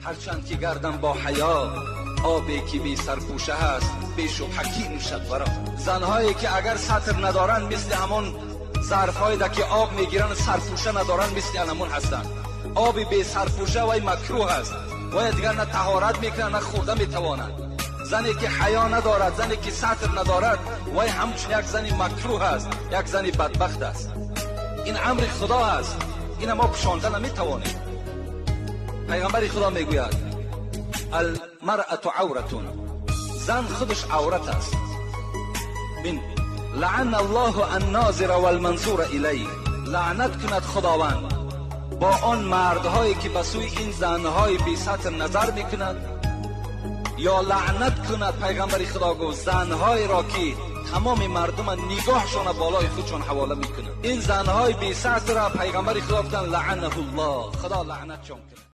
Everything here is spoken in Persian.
هرچند که گردم با حیا، آبی که بی سرپوشه هست بی شبهه نوشد برا. زنهایی که اگر سطر ندارن مثل همون ظرفایی که آب میگیرن سرپوشه ندارن مثل همون هستن. آبی بی سرپوشه وای مکروه است، وای دیگر نه طهارت میکنه نه خورده میتواند. زنی که حیا ندارد، زنی که سطر ندارد، وای همچون یک زنی مکروه است، یک زنی بدبخت است. این امر خدا است، این ما پشانده نمیتوانیم. پیغمبر خدا میگوید المرأة عورة، زن خودش عورت است. بین لعن الله الناظر والمنظور الیه، لعنت کند خداوند با آن مردهایی که به سوی این زنهای بی سطر نظر میکنند، یا لعنت کند پیغمبر خدا گفت زنهای را که تمام مردم نگاهشان بالای خودشان حواله میکنند. این زنهای بی سطر را پیغمبر خدا گفتن لعنه الله، خدا لعنتشان کنه.